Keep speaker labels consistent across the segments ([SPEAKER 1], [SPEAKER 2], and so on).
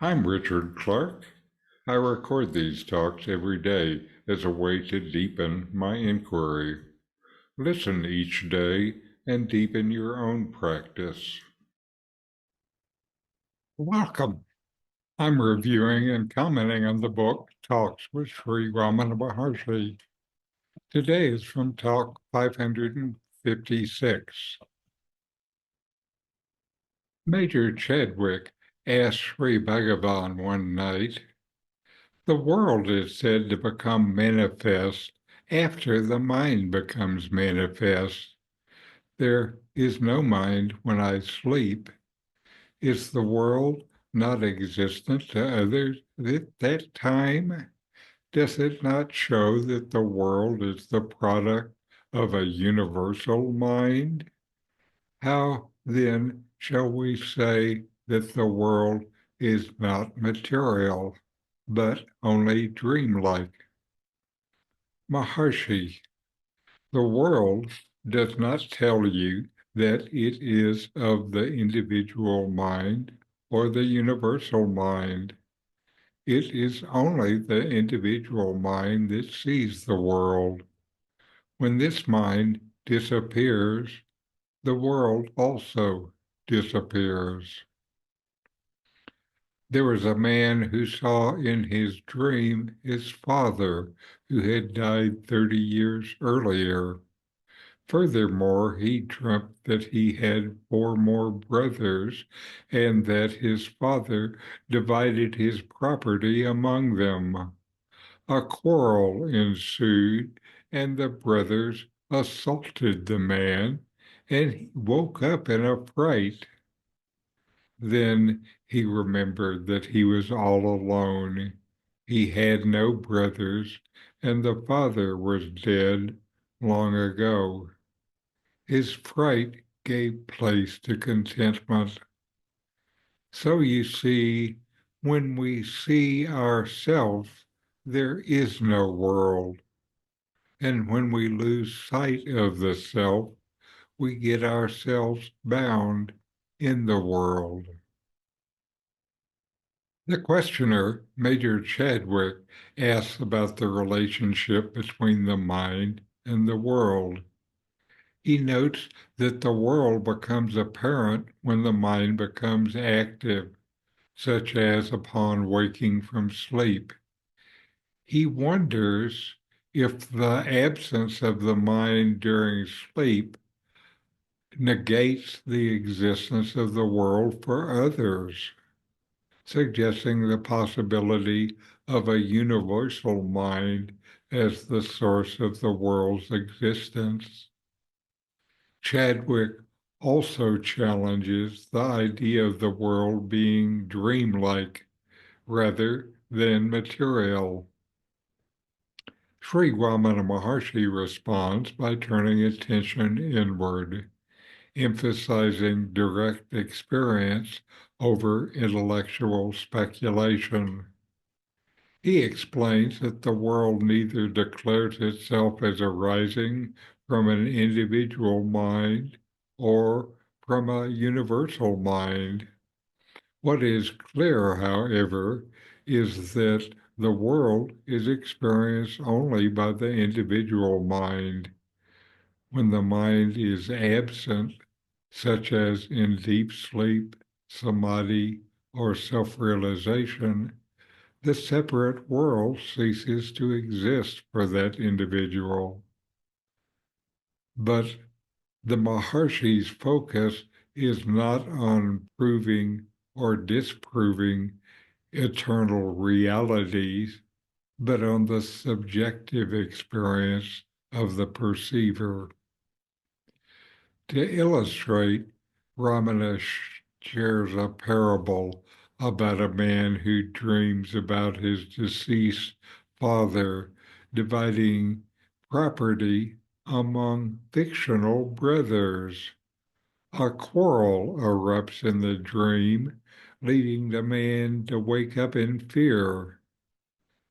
[SPEAKER 1] I'm Richard Clarke. I record these talks every day as a way to deepen my inquiry. Listen each day and deepen your own practice. Welcome. I'm reviewing and commenting on the book Talks with Sri Ramana Maharshi. Today is from Talk 556. Major Chadwick asked Sri Bhagavan one night, "The world is said to become manifest after the mind becomes manifest. There is no mind when I sleep. Is the world not existent to others at that time? Does it not show that the world is the product of a universal mind? How then shall we say that the world is not material, but only dreamlike?" Maharshi, the world does not tell you that it is of the individual mind or the universal mind. It is only the individual mind that sees the world. When this mind disappears, the world also disappears. There was a man who saw in his dream his father, who had died 30 years earlier. Furthermore, he dreamt that he had 4 more brothers and that his father divided his property among them. A quarrel ensued, and the brothers assaulted the man, and he woke up in a fright. Then he remembered that he was all alone. He had no brothers, and the father was dead long ago. His fright gave place to contentment. So you see, when we see ourselves, there is no world. And when we lose sight of the self, we get ourselves bound in the world. The questioner, Major Chadwick, asks about the relationship between the mind and the world. He notes that the world becomes apparent when the mind becomes active, such as upon waking from sleep. He wonders if the absence of the mind during sleep negates the existence of the world for others, suggesting the possibility of a universal mind as the source of the world's existence. Chadwick also challenges the idea of the world being dreamlike rather than material. Sri Ramana Maharshi responds by turning attention inward, emphasizing direct experience over intellectual speculation. He explains that the world neither declares itself as arising from an individual mind or from a universal mind. What is clear, however, is that the world is experienced only by the individual mind. When the mind is absent, such as in deep sleep, samadhi, or self-realization, the separate world ceases to exist for that individual. But the Maharshi's focus is not on proving or disproving eternal realities, but on the subjective experience of the perceiver. To illustrate, Ramana shares a parable about a man who dreams about his deceased father dividing property among fictional brothers. A quarrel erupts in the dream, leading the man to wake up in fear.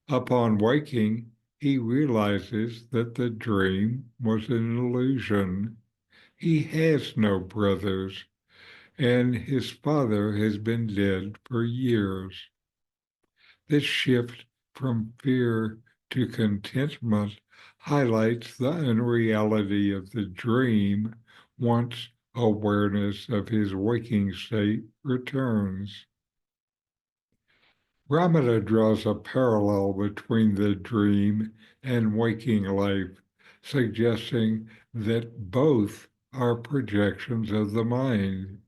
[SPEAKER 1] Upon waking, he realizes that the dream was an illusion. He has no brothers, and his father has been dead for years. This shift from fear to contentment highlights the unreality of the dream once awareness of his waking state returns. Ramana draws a parallel between the dream and waking life, suggesting that both are projections of the mind.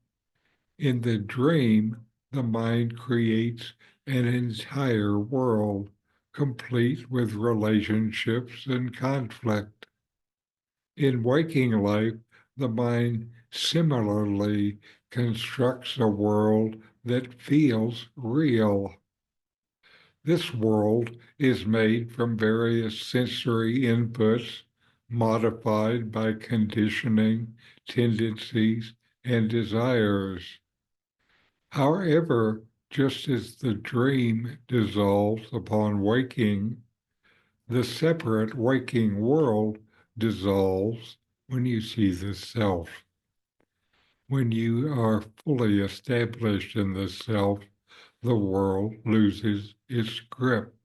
[SPEAKER 1] In the dream, the mind creates an entire world, complete with relationships and conflict. In waking life, the mind similarly constructs a world that feels real. This world is made from various sensory inputs, modified by conditioning, tendencies, and desires. However, just as the dream dissolves upon waking, the separate waking world dissolves when you see the self. When you are fully established in the self, the world loses its grip,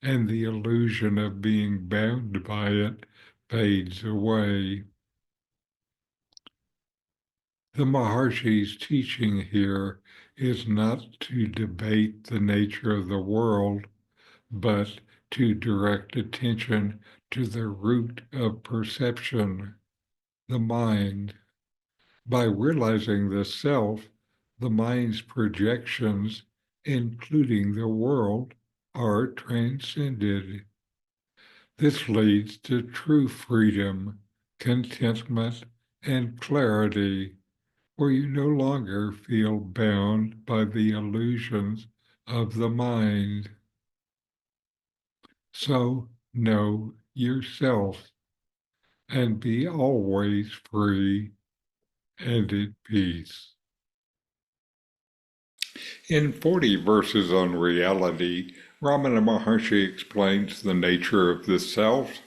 [SPEAKER 1] and the illusion of being bound by it fades away. The Maharshi's teaching here is not to debate the nature of the world, but to direct attention to the root of perception, the mind. By realizing the self, the mind's projections, including the world, are transcended. This leads to true freedom, contentment, and clarity, where you no longer feel bound by the illusions of the mind. So know yourself and be always free and at peace. In 40 Verses on Reality, Ramana Maharshi explains the nature of the self,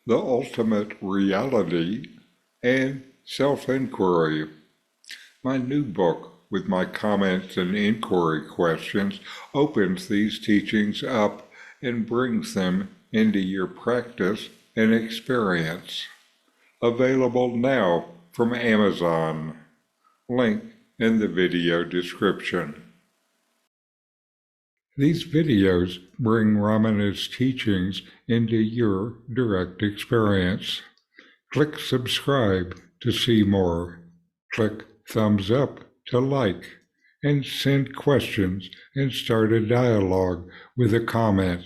[SPEAKER 1] the ultimate reality, and self-inquiry. My new book, with my comments and inquiry questions, opens these teachings up and brings them into your practice and experience. Available now from Amazon. Link in the video description. These videos bring Ramana's teachings into your direct experience. Click subscribe to see more. Click thumbs up to like, and send questions and start a dialogue with a comment.